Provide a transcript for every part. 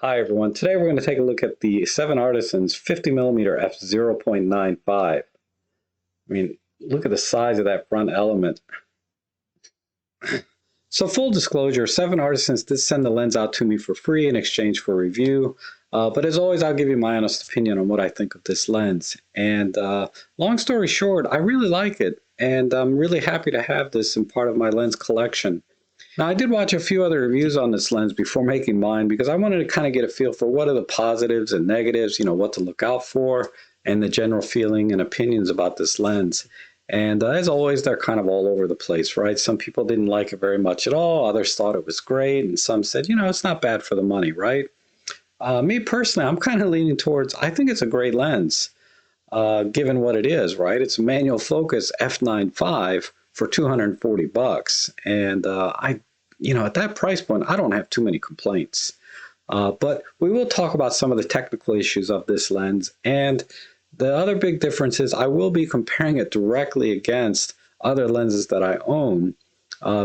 Hi everyone, today we're going to take a look at the 7Artisans 50mm f0.95. I mean, look at the size of that front element. So full disclosure, 7Artisans did send the lens out to me for free in exchange for review. But as always, I'll give you my honest opinion on what I think of this lens. And long story short, I really like it. And I'm really happy to have this in part of my lens collection. Now, I did watch a few other reviews on this lens before making mine because I wanted to kind of get a feel for what are the positives and negatives, what to look out for, and the general feeling and opinions about this lens. And as always, they're kind of all over the place, right? Some people didn't like it very much at all. Others thought it was great. And some said, it's not bad for the money, right? Me personally, I'm kind of leaning towards, I think it's a great lens, given what it is, right? It's a manual focus f/9.5 for $240. And at that price point, I don't have too many complaints. But we will talk about some of the technical issues of this lens. And the other big difference is I will be comparing it directly against other lenses that I own,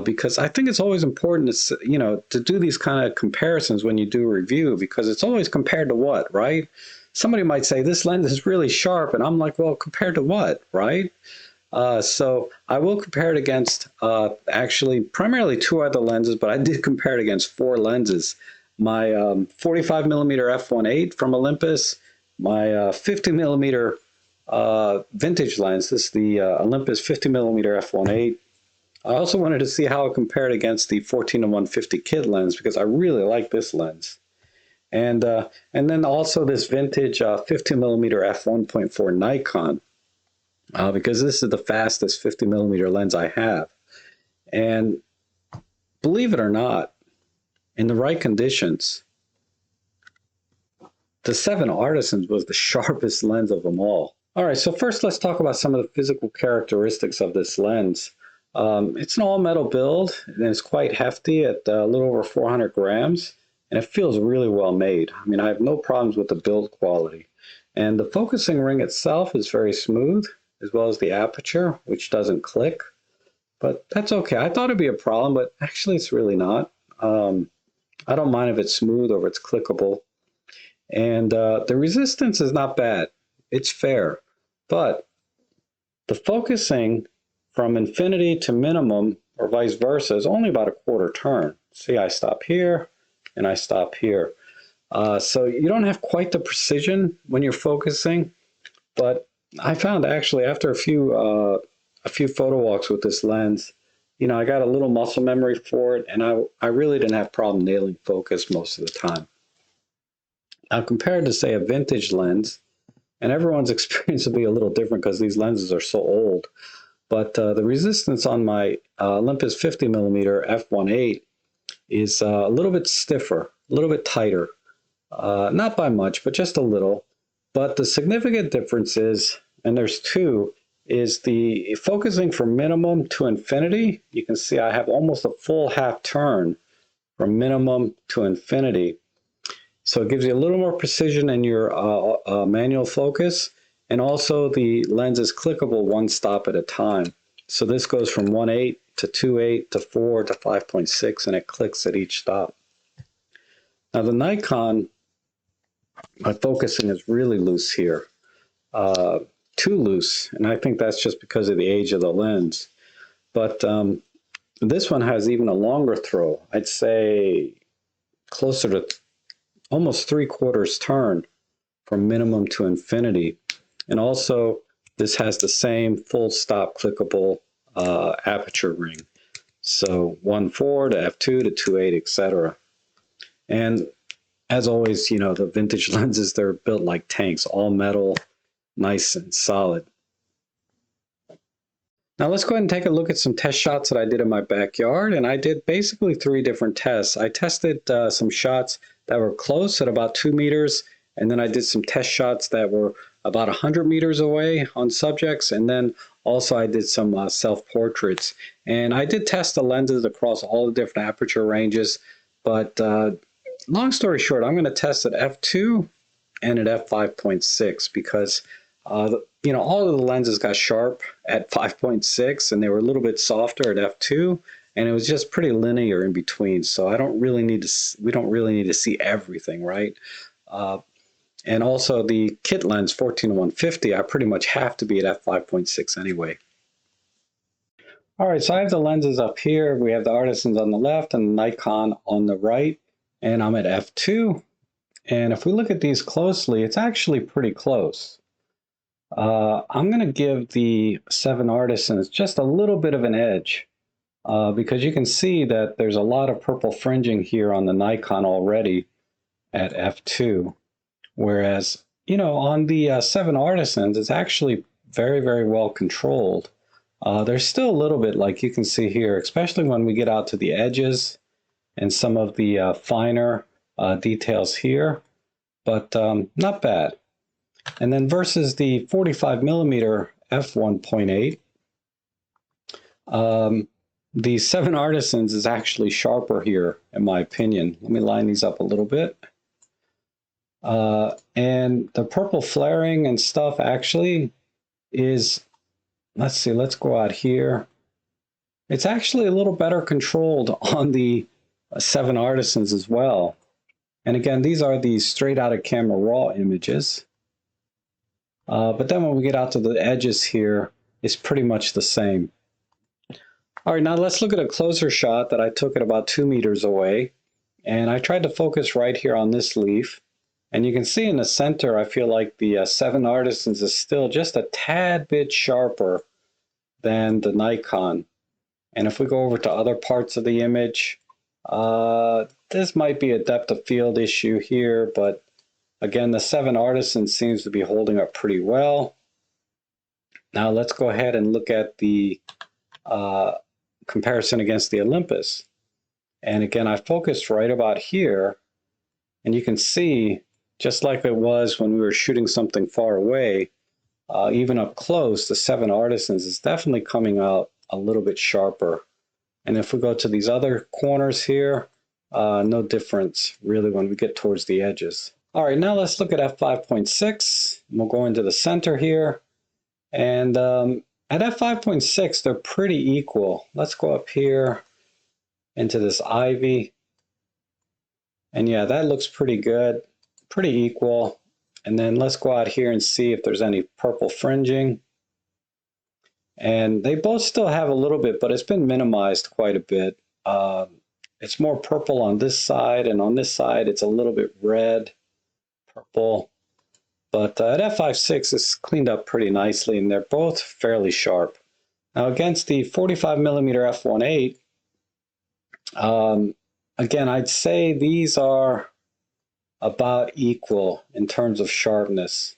because I think it's always important to do these kind of comparisons when you do a review, because it's always compared to what, right? Somebody might say this lens is really sharp, and I'm like, well, compared to what, right? So I will compare it against actually primarily two other lenses, but I did compare it against four lenses. My 45mm f1.8 from Olympus, my 50mm vintage lens. This is the Olympus 50mm f1.8. I also wanted to see how it compared against the 14-150 kit lens because I really like this lens. And then also this vintage 50mm f1.4 Nikon. Because this is the fastest 50mm lens I have. And believe it or not, in the right conditions, the 7Artisans was the sharpest lens of them all. All right, so first let's talk about some of the physical characteristics of this lens. It's an all-metal build, and it's quite hefty at a little over 400 grams, and it feels really well made. I mean, I have no problems with the build quality. And the focusing ring itself is very smooth, as well as the aperture, which doesn't click, but that's okay. I thought it'd be a problem, but actually it's really not. I don't mind if it's smooth or if it's clickable. And the resistance is not bad. It's fair, but the focusing from infinity to minimum or vice versa is only about a quarter turn. See, I stop here and I stop here. So you don't have quite the precision when you're focusing, but I found actually after a few photo walks with this lens, I got a little muscle memory for it, and I really didn't have problem nailing focus most of the time. Now compared to say a vintage lens, and everyone's experience will be a little different because these lenses are so old, but the resistance on my Olympus 50mm f1.8 is a little bit stiffer, a little bit tighter, not by much, but just a little. But the significant difference is, and there's two, is the focusing from minimum to infinity. You can see I have almost a full half turn from minimum to infinity. So it gives you a little more precision in your manual focus. And also the lens is clickable one stop at a time. So this goes from 1.8 to 2.8 to 4 to 5.6, and it clicks at each stop. Now the Nikon, my focusing is really loose here, too loose, and I think that's just because of the age of the lens. But this one has even a longer throw. I'd say closer to almost 3/4 turn from minimum to infinity. And also this has the same full stop clickable aperture ring. So 1.4 to f2 to 2.8, etc. And as always, the vintage lenses, they're built like tanks, all metal, nice and solid. Now let's go ahead and take a look at some test shots that I did in my backyard. And I did basically 3 different tests. I tested some shots that were close at about 2 meters. And then I did some test shots that were about 100 meters away on subjects. And then also I did some self-portraits. And I did test the lenses across all the different aperture ranges. But long story short, I'm going to test at f2 and at f5.6 because all of the lenses got sharp at 5.6 and they were a little bit softer at f2, and it was just pretty linear in between. So I don't really need to, we don't really need to see everything, right? And also the kit lens 14-150, I pretty much have to be at f5.6 anyway. All right, so I have the lenses up here. We have the Artisans on the left and the Nikon on the right, and I'm at f2. And if we look at these closely, it's actually pretty close. I'm going to give the 7Artisans just a little bit of an edge because you can see that there's a lot of purple fringing here on the Nikon already at f2. Whereas, you know, on the 7Artisans, it's actually very, very well controlled. There's still a little bit, like you can see here, especially when we get out to the edges and some of the finer details here, but not bad. And then versus the 45mm f1.8, the 7Artisans is actually sharper here, in my opinion. Let me line these up a little bit. And the purple flaring and stuff actually is, let's see, let's go out here. It's actually a little better controlled on the 7Artisans as well. And again, these are the straight out of camera raw images. But then when we get out to the edges here, it's pretty much the same. All right, now let's look at a closer shot that I took at about 2 meters away. And I tried to focus right here on this leaf. And you can see in the center, I feel like the 7Artisans is still just a tad bit sharper than the Nikon. And if we go over to other parts of the image, this might be a depth of field issue here, but again, the 7Artisans seems to be holding up pretty well. Now let's go ahead and look at the comparison against the Olympus. And again, I focused right about here, and you can see, just like it was when we were shooting something far away, even up close, the 7Artisans is definitely coming out a little bit sharper. And if we go to these other corners here, no difference really when we get towards the edges. All right, now let's look at f5.6. We'll go into the center here. And at f5.6, they're pretty equal. Let's go up here into this ivy. And yeah, that looks pretty good, pretty equal. And then let's go out here and see if there's any purple fringing. And they both still have a little bit, but it's been minimized quite a bit. It's more purple on this side, and on this side, it's a little bit red, purple. But at f5.6, it's cleaned up pretty nicely, and they're both fairly sharp. Now, against the 45mm f1.8, again, I'd say these are about equal in terms of sharpness.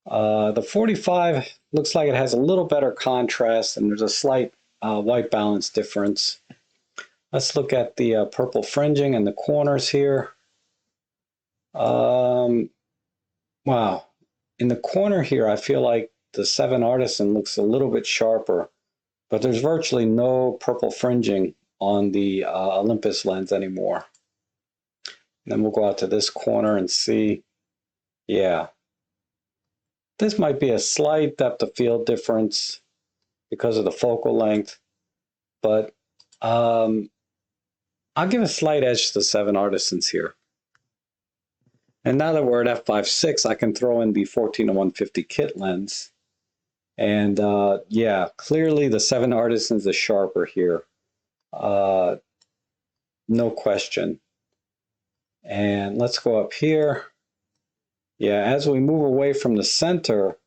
The 45 looks like it has a little better contrast, and there's a slight white balance difference. Let's look at the purple fringing in the corners here. Wow. In the corner here, I feel like the 7Artisan looks a little bit sharper, but there's virtually no purple fringing on the Olympus lens anymore. And then we'll go out to this corner and see, yeah. This might be a slight depth of field difference because of the focal length, but I'll give a slight edge to the 7Artisans here. And now that we're at f5.6, I can throw in the 14-150 kit lens. And yeah, clearly the 7Artisans is sharper here. No question. And let's go up here. Yeah, as we move away from the center,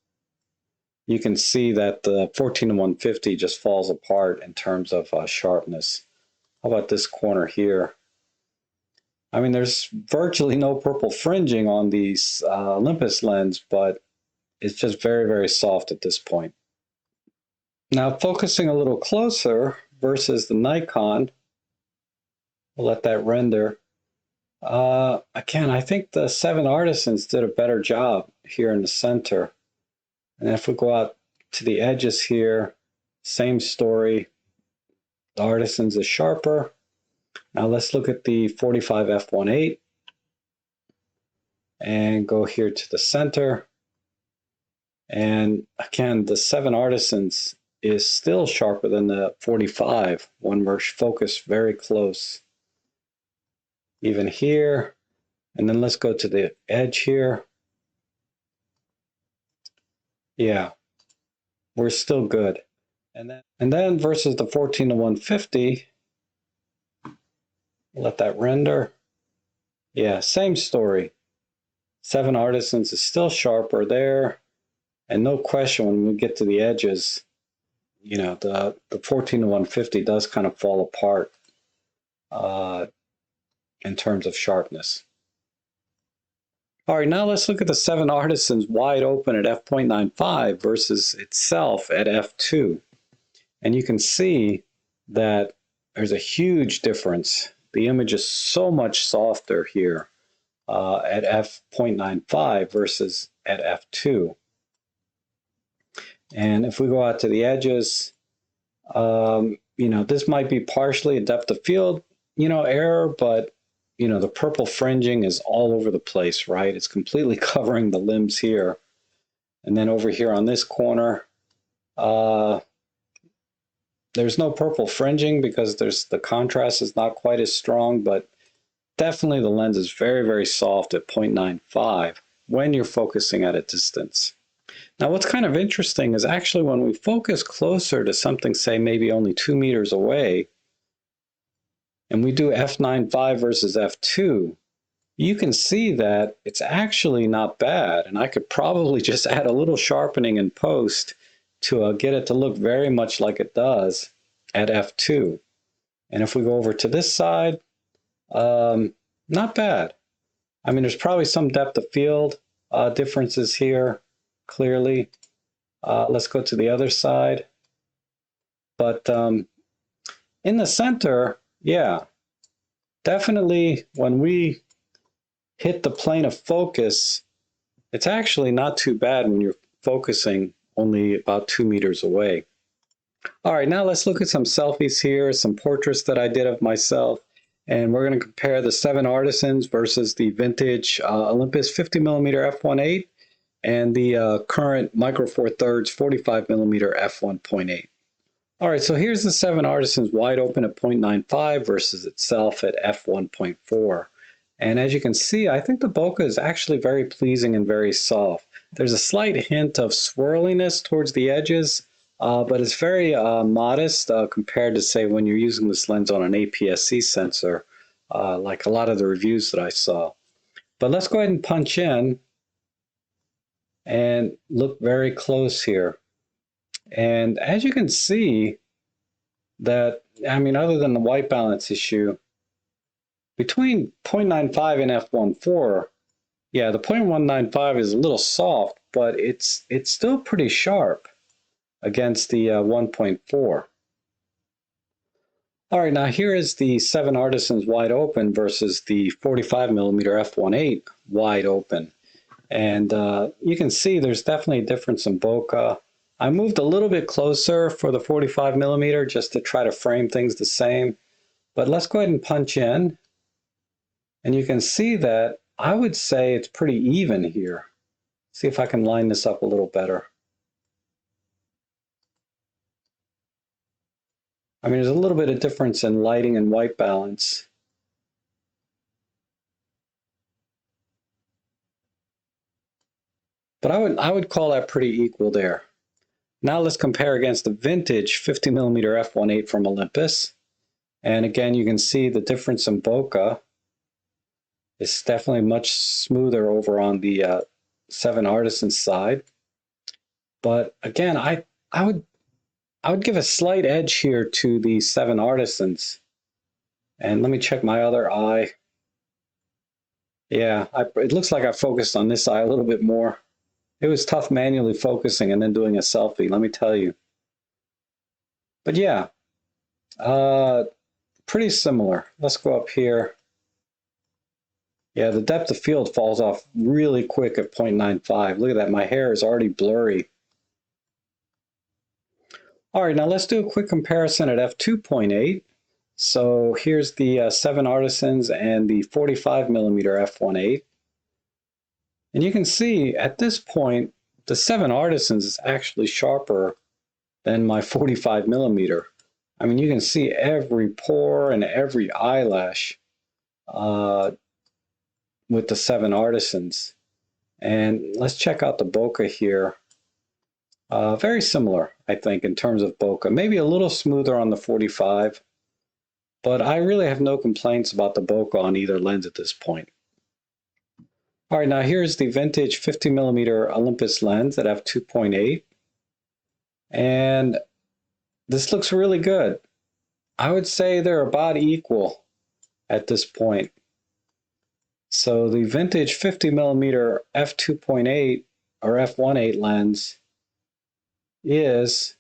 you can see that the 14-150 just falls apart in terms of sharpness. How about this corner here? I mean, there's virtually no purple fringing on these Olympus lens, but it's just very, very soft at this point. Now, focusing a little closer versus the Nikon, we'll let that render. Again, I think the 7Artisans did a better job here in the center. And if we go out to the edges here, same story. The Artisans is sharper. Now let's look at the 45 f1.8 and go here to the center. And again, the 7Artisans is still sharper than the 45 when we're focused very close. Even here, and then let's go to the edge here. Yeah, we're still good. And then versus the 14 to 150, let that render. Yeah, same story. 7Artisans is still sharper there. And no question, when we get to the edges, you know, the 14 to 150 does kind of fall apart in terms of sharpness. All right, now let's look at the 7Artisans wide open at f.95 versus itself at f2. And you can see that there's a huge difference. The image is so much softer here at f.95 versus at f2. And if we go out to the edges, you know, this might be partially a depth of field, you know, error, but, you know, the purple fringing is all over the place, right? It's completely covering the limbs here. And then over here on this corner, there's no purple fringing because the contrast is not quite as strong, but definitely the lens is very, very soft at 0.95 when you're focusing at a distance. Now, what's kind of interesting is actually when we focus closer to something, say maybe only 2 meters away, and we do f9.5 versus f2, you can see that it's actually not bad. And I could probably just add a little sharpening in post to get it to look very much like it does at f2. And if we go over to this side, not bad. I mean, there's probably some depth of field differences here, clearly. Let's go to the other side. But in the center, yeah, definitely when we hit the plane of focus, it's actually not too bad when you're focusing only about 2 meters away. All right, now let's look at some selfies here, some portraits that I did of myself. And we're going to compare the 7Artisans versus the vintage Olympus 50mm f1.8 and the current Micro Four Thirds 45mm f1.8. All right, so here's the 7Artisans wide open at 0.95 versus itself at f1.4. And as you can see, I think the bokeh is actually very pleasing and very soft. There's a slight hint of swirliness towards the edges, but it's very modest compared to, say, when you're using this lens on an APS-C sensor, like a lot of the reviews that I saw. But let's go ahead and punch in and look very close here. And as you can see, that, I mean, other than the white balance issue, between 0.95 and f1.4, yeah, the 0.195 is a little soft, but it's still pretty sharp against the 1.4. All right, now here is the 7Artisans wide open versus the 45mm f1.8 wide open. And you can see there's definitely a difference in bokeh. I moved a little bit closer for the 45mm just to try to frame things the same. But let's go ahead and punch in. And you can see that I would say it's pretty even here. See if I can line this up a little better. I mean, there's a little bit of difference in lighting and white balance. But I would call that pretty equal there. Now let's compare against the vintage 50mm f1.8 from Olympus. And again, you can see the difference in bokeh. It's definitely much smoother over on the 7Artisans side. But again, I would give a slight edge here to the 7Artisans. And let me check my other eye. Yeah, it looks like I focused on this eye a little bit more. It was tough manually focusing and then doing a selfie, let me tell you. But yeah, pretty similar. Let's go up here. Yeah, the depth of field falls off really quick at 0.95. Look at that, my hair is already blurry. All right, now let's do a quick comparison at f2.8. So here's the 7Artisans and the 45mm f1.8. And you can see at this point, the 7Artisans is actually sharper than my 45 millimeter. I mean, you can see every pore and every eyelash with the 7Artisans. And let's check out the bokeh here. Very similar, I think, in terms of bokeh. Maybe a little smoother on the 45, but I really have no complaints about the bokeh on either lens at this point. All right, now here's the vintage 50 millimeter Olympus lens at f2.8. And this looks really good. I would say they're about equal at this point. So the vintage 50 millimeter f2.8 or f1.8 lens is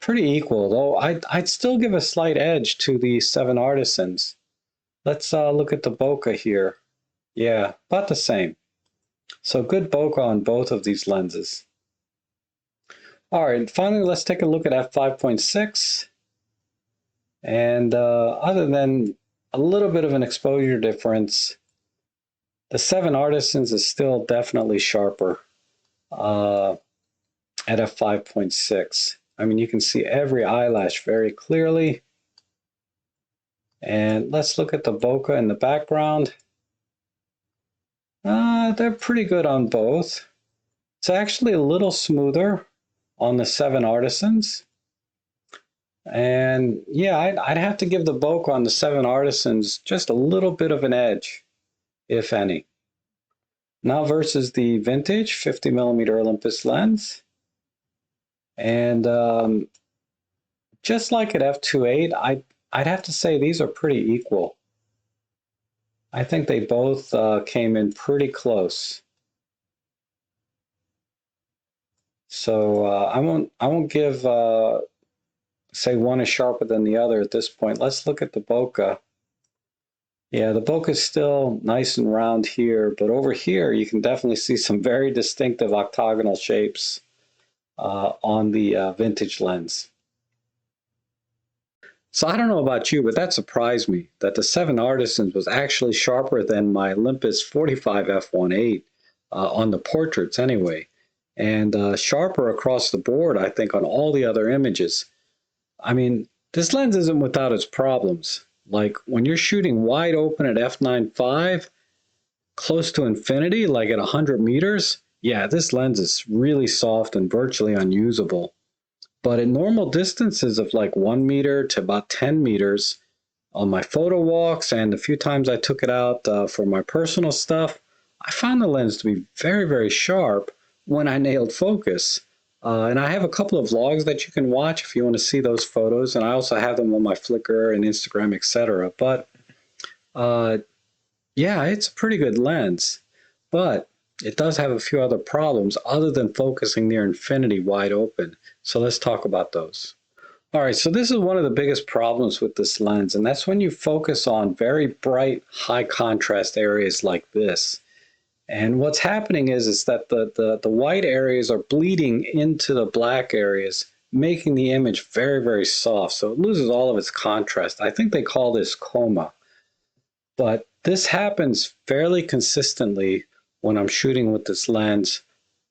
pretty equal, though I'd still give a slight edge to the 7Artisans. Let's look at the bokeh here. Yeah, about the same. So good bokeh on both of these lenses. All right, finally, let's take a look at f5.6. And other than a little bit of an exposure difference, the 7Artisans is still definitely sharper at f5.6. I mean, you can see every eyelash very clearly. And let's look at the bokeh in the background. They're pretty good on both. It's actually a little smoother on the 7Artisans. And yeah, I'd have to give the bokeh on the 7Artisans just a little bit of an edge, if any. Now versus the vintage 50 millimeter Olympus lens. And just like at f2.8, I'd have to say these are pretty equal. I think they both came in pretty close. So I won't give say one is sharper than the other at this point. Let's look at the bokeh. Yeah, the bokeh is still nice and round here, but over here you can definitely see some very distinctive octagonal shapes on the vintage lens. So I don't know about you, but that surprised me that the 7Artisans was actually sharper than my Olympus 45 f1.8 on the portraits anyway, and sharper across the board, I think, on all the other images. I mean, this lens isn't without its problems. Like when you're shooting wide open at f9.5, close to infinity, like at 100 meters, yeah, this lens is really soft and virtually unusable. But at normal distances of like 1 meter to about 10 meters on my photo walks and a few times I took it out for my personal stuff, I found the lens to be very, very sharp when I nailed focus. And I have a couple of vlogs that you can watch if you want to see those photos. And I also have them on my Flickr and Instagram, etc. But yeah, it's a pretty good lens. But it does have a few other problems other than focusing near infinity wide open. So let's talk about those. All right, so this is one of the biggest problems with this lens, and that's when you focus on very bright, high contrast areas like this. And what's happening is that the white areas are bleeding into the black areas, making the image very, very soft. So it loses all of its contrast. I think they call this coma. But this happens fairly consistently when I'm shooting with this lens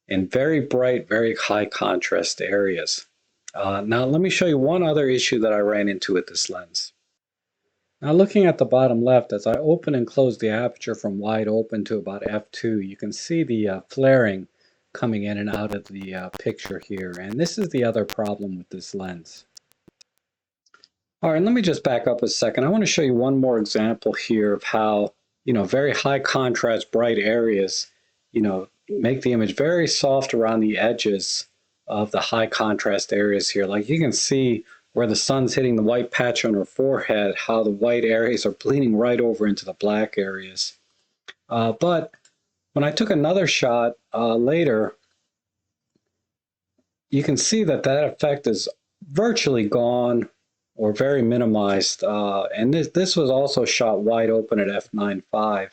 in very bright, very high contrast areas. Now let me show you one other issue that I ran into with this lens. Now looking at the bottom left, as I open and close the aperture from wide open to about f2, you can see the flaring coming in and out of the picture here. And this is the other problem with this lens. All right, let me just back up a second. I want to show you one more example here of how, very high contrast, bright areas, make the image very soft around the edges of the high contrast areas here. Like you can see where the sun's hitting the white patch on her forehead, how the white areas are bleeding right over into the black areas. But when I took another shot later, you can see that effect is virtually gone or very minimized. And this was also shot wide open at f9.5.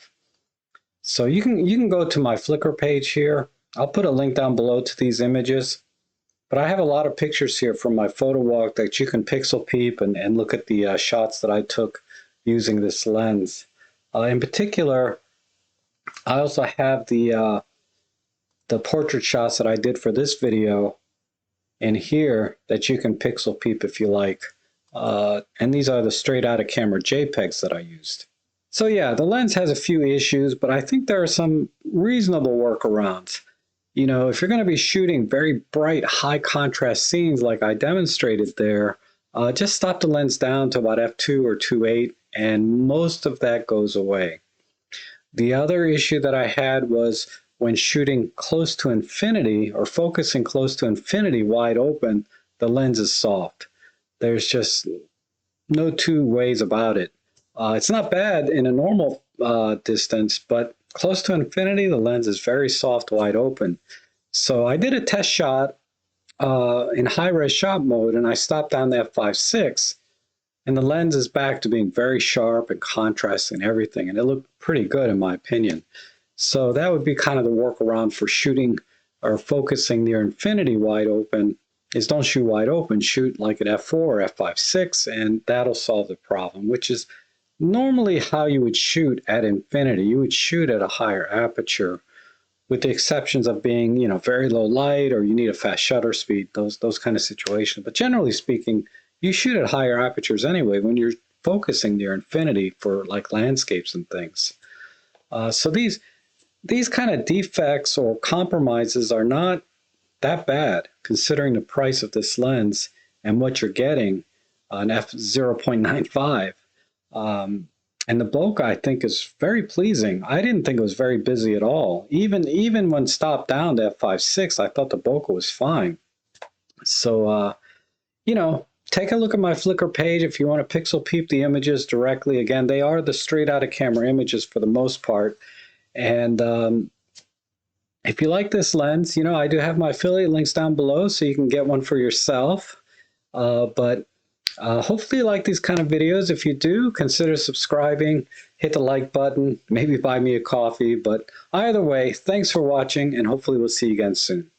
So you can go to my Flickr page here. I'll put a link down below to these images. But I have a lot of pictures here from my photo walk that you can pixel peep and look at the shots that I took using this lens. In particular, I also have the portrait shots that I did for this video in here that you can pixel peep if you like. And these are the straight out of camera JPEGs that I used. So yeah, the lens has a few issues, but I think there are some reasonable workarounds. You know, if you're going to be shooting very bright, high contrast scenes like I demonstrated there, just stop the lens down to about f2 or 2.8, and most of that goes away. The other issue that I had was when shooting close to infinity or focusing close to infinity wide open, the lens is soft. There's just no two ways about it. It's not bad in a normal distance, but close to infinity, the lens is very soft wide open. So I did a test shot in high-res shot mode, and I stopped down to f5.6, and the lens is back to being very sharp and contrasting and everything, and it looked pretty good in my opinion. So that would be kind of the workaround for shooting or focusing near infinity wide open, is don't shoot wide open, shoot like at f4 or f5.6, and that'll solve the problem, which is normally how you would shoot at infinity. You would shoot at a higher aperture, with the exceptions of being, you know, very low light or you need a fast shutter speed, those kind of situations. But generally speaking, you shoot at higher apertures anyway when you're focusing near infinity for like landscapes and things. So these kind of defects or compromises are not that bad considering the price of this lens and what you're getting on f0.95. And the bokeh, I think, is very pleasing. I didn't think it was very busy at all. Even when stopped down to f5.6, I thought the bokeh was fine. So, you know, take a look at my Flickr page if you want to pixel peep the images directly. Again, they are the straight out of camera images for the most part. And if you like this lens, you know, I do have my affiliate links down below so you can get one for yourself. Hopefully you like these kind of videos. If you do, consider subscribing, hit the like button, maybe buy me a coffee. But either way, thanks for watching, and hopefully we'll see you again soon.